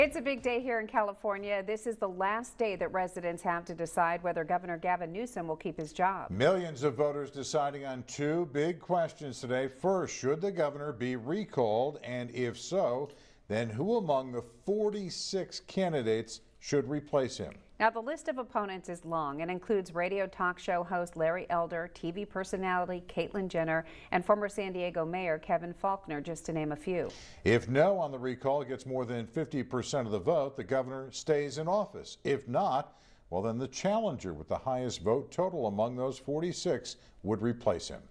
It's a big day here in California. This is the last day that residents have to decide whether Governor Gavin Newsom will keep his job. Millions of voters deciding on two big questions today. First, should the governor be recalled? And if so, then who among the 46 candidates should replace him? Now, the list of opponents is long and includes radio talk show host Larry Elder, TV personality Caitlyn Jenner, and former San Diego Mayor Kevin Faulconer, just to name a few. If no on the recall gets more than 50% of the vote, the governor stays in office. If not, well, then the challenger with the highest vote total among those 46 would replace him.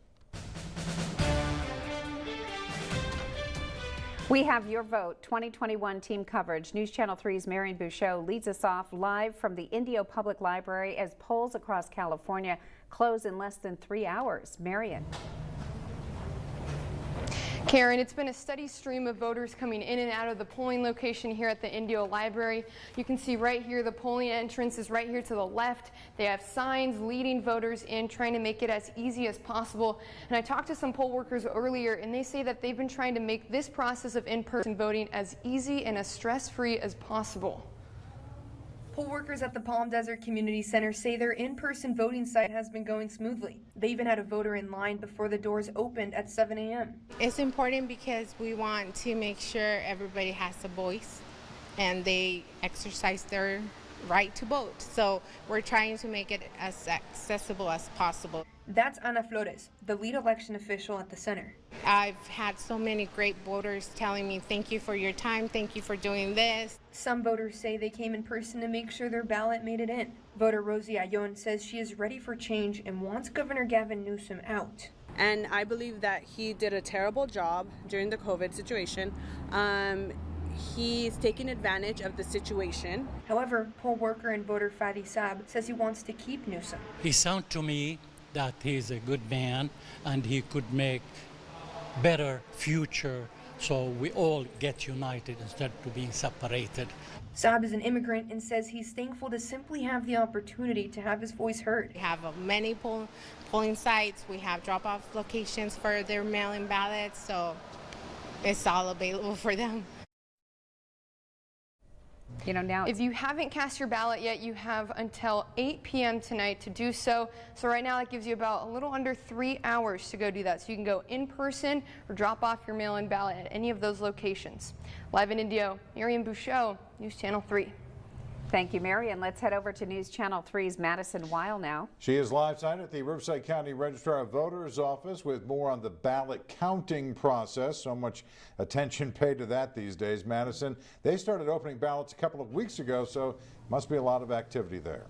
We have your vote 2021 team coverage. News Channel 3's Marion Bouchot leads us off live from the Indio Public Library as polls across California close in less than 3 hours. Marion. Karen, it's been a steady stream of voters coming in and out of the polling location here at the Indio Library. You can see right here the polling entrance is right here to the left. They have signs leading voters in, trying to make it as easy as possible. And I talked to some poll workers earlier, and they say that they've been trying to make this process of in-person voting as easy and as stress-free as possible. Poll workers at the Palm Desert Community Center say their in-person voting site has been going smoothly. They even had a voter in line before the doors opened at 7 a.m. It's important because we want to make sure everybody has a voice and they exercise their right to vote. So we're trying to make it as accessible as possible. That's Ana Flores, the lead election official at the center. I've had so many great voters telling me, thank you for your time, thank you for doing this. Some voters say they came in person to make sure their ballot made it in. Voter Rosie Ayon says she is ready for change and wants Governor Gavin Newsom out. And I believe that he did a terrible job during the COVID situation. He's taking advantage of the situation. However, poll worker and voter Fadi Saab says he wants to keep Newsom. He sounds to me that he's a good man and he could make better future so we all get united instead of being separated. Saab is an immigrant and says he's thankful to simply have the opportunity to have his voice heard. We have many polling sites, we have drop-off locations for their mail-in ballots, so it's all available for them. You know, now if you haven't cast your ballot yet, you have until 8 p.m. tonight to do so. So right now that gives you about a little under 3 hours to go do that. So you can go in person or drop off your mail-in ballot at any of those locations. Live in Indio, Marion Bouchot, News Channel 3. Thank you, Marion. Let's head over to News Channel 3's Madison Weil now. She is live tonight at the Riverside County Registrar of Voters office with more on the ballot counting process. So much attention paid to that these days. Madison, they started opening ballots a couple of weeks ago, so must be a lot of activity there.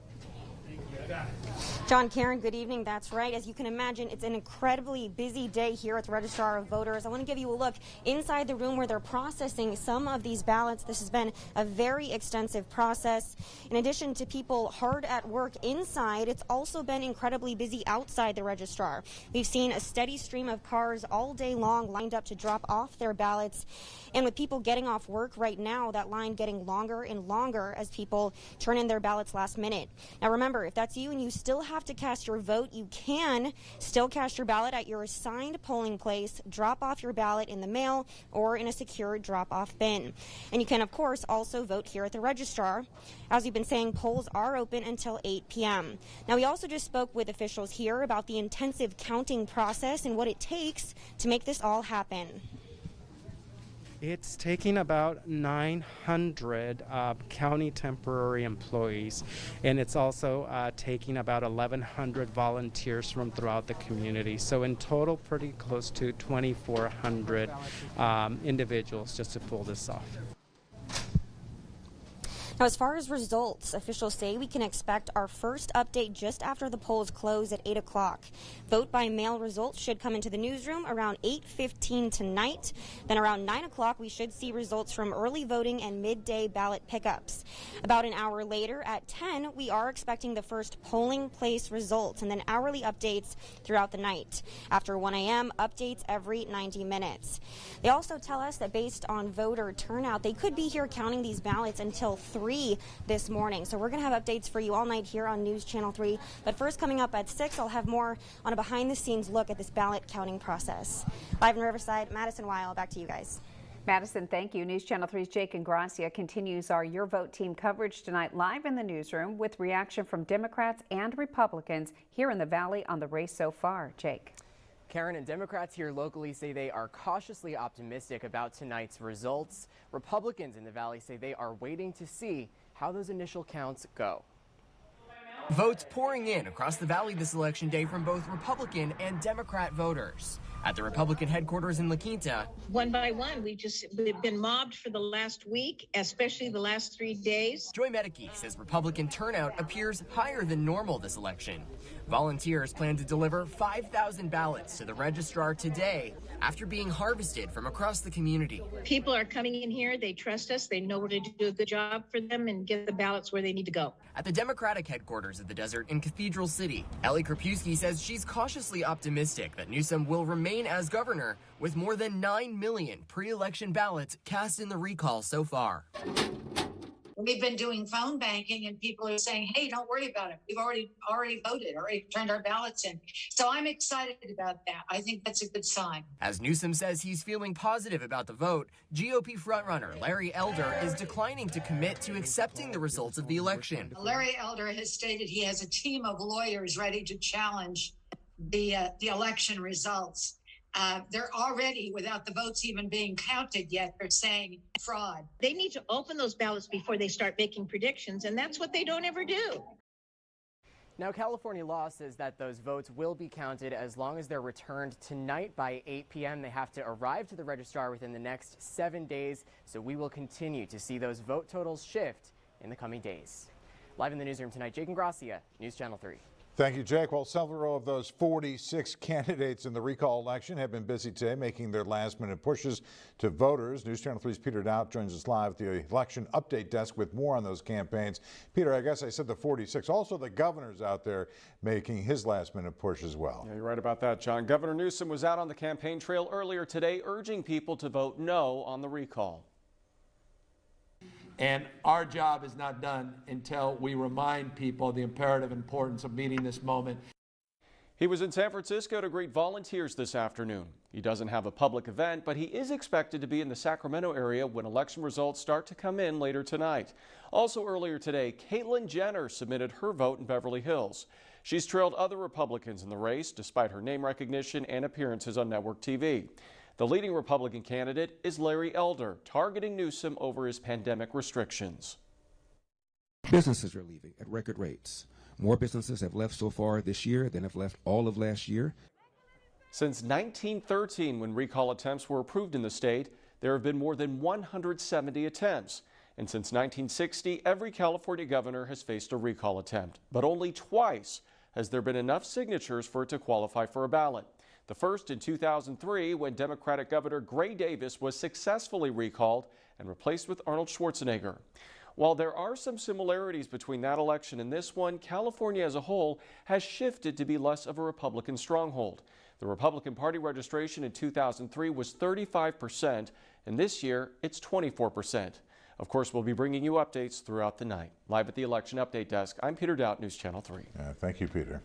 John, Karen, good evening. That's right. As you can imagine, it's an incredibly busy day here at the Registrar of Voters. I want to give you a look inside the room where they're processing some of these ballots. This has been a very extensive process. In addition to people hard at work inside, it's also been incredibly busy outside the registrar. We've seen a steady stream of cars all day long lined up to drop off their ballots. And with people getting off work right now, that line getting longer and longer as people turn in their ballots last minute. Now remember, if that's you and you still have to cast your vote, you can still cast your ballot at your assigned polling place, drop off your ballot in the mail or in a secure drop-off bin. And you can, of course, also vote here at the registrar. As we've been saying, polls are open until 8 p.m. Now, we also just spoke with officials here about the intensive counting process and what it takes to make this all happen. It's taking about 900 county temporary employees, and it's also taking about 1,100 volunteers from throughout the community. So in total, pretty close to 2,400 individuals just to pull this off. Now, as far as results, officials say we can expect our first update just after the polls close at 8 o'clock. Vote by mail results should come into the newsroom around 8:15 tonight. Then around 9 o'clock, we should see results from early voting and midday ballot pickups. About an hour later at 10, we are expecting the first polling place results and then hourly updates throughout the night. After 1 a.m., updates every 90 minutes. They also tell us that based on voter turnout, they could be here counting these ballots until 3 this morning. So we're going to have updates for you all night here on News Channel 3. But first, coming up at 6, I'll have more on a behind-the-scenes look at this ballot counting process. Live in Riverside, Madison Weil, back to you guys. Madison, thank you. News Channel 3's Jake and Gracia continues our Your Vote team coverage tonight live in the newsroom with reaction from Democrats and Republicans here in the Valley on the race so far. Jake. Karen, and Democrats here locally say they are cautiously optimistic about tonight's results. Republicans in the Valley say they are waiting to see how those initial counts go. Votes pouring in across the Valley this election day from both Republican and Democrat voters. At the Republican headquarters in La Quinta, one by one, we've been mobbed for the last week, especially the last 3 days. Joy Medicke says Republican turnout appears higher than normal this election. Volunteers plan to deliver 5,000 ballots to the registrar today after being harvested from across the community. People are coming in here, they trust us, they know we're to do a good job for them and get the ballots where they need to go. At the Democratic headquarters of the desert in Cathedral City, Ellie Krapewski says she's cautiously optimistic that Newsom will remain as governor with more than 9 million pre-election ballots cast in the recall so far. We've been doing phone banking and people are saying, hey, don't worry about it. We've already voted, already turned our ballots in. So I'm excited about that. I think that's a good sign. As Newsom says he's feeling positive about the vote, GOP frontrunner Larry Elder is declining to commit to accepting the results of the election. Larry Elder has stated he has a team of lawyers ready to challenge the election results. They're already, without the votes even being counted yet, they're saying fraud. They need to open those ballots before they start making predictions, and that's what they don't ever do. Now, California law says that those votes will be counted as long as they're returned tonight by 8 p.m. They have to arrive to the registrar within the next 7 days, so we will continue to see those vote totals shift in the coming days. Live in the newsroom tonight, Jake and Gracia, News Channel 3. Thank you, Jake. Well, several of those 46 candidates in the recall election have been busy today making their last-minute pushes to voters. News Channel 3's Peter Dowd joins us live at the election update desk with more on those campaigns. Peter, I guess I said the 46. Also, the governor's out there making his last-minute push as well. Yeah, you're right about that, John. Governor Newsom was out on the campaign trail earlier today urging people to vote no on the recall. And our job is not done until we remind people the imperative importance of meeting this moment. He was in San Francisco to greet volunteers this afternoon. He doesn't have a public event, but he is expected to be in the Sacramento area when election results start to come in later tonight. Also earlier today, Caitlyn Jenner submitted her vote in Beverly Hills. She's trailed other Republicans in the race despite her name recognition and appearances on network TV. The leading Republican candidate is Larry Elder, targeting Newsom over his pandemic restrictions. Businesses are leaving at record rates. More businesses have left so far this year than have left all of last year. Since 1913, when recall attempts were approved in the state, there have been more than 170 attempts. And since 1960, every California governor has faced a recall attempt. But only twice has there been enough signatures for it to qualify for a ballot. The first in 2003, when Democratic Governor Gray Davis was successfully recalled and replaced with Arnold Schwarzenegger. While there are some similarities between that election and this one, California as a whole has shifted to be less of a Republican stronghold. The Republican Party registration in 2003 was 35%, and this year it's 24%. Of course, we'll be bringing you updates throughout the night. Live at the election update desk, I'm Peter Dowd, News Channel 3. Thank you, Peter.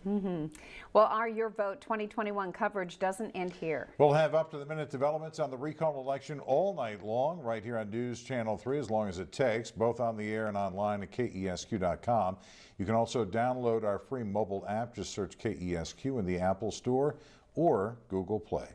Well, our Your Vote 2021 coverage doesn't end here. We'll have up-to-the-minute developments on the recall election all night long, right here on News Channel 3, as long as it takes, both on the air and online at KESQ.com. You can also download our free mobile app. Just search KESQ in the Apple Store or Google Play.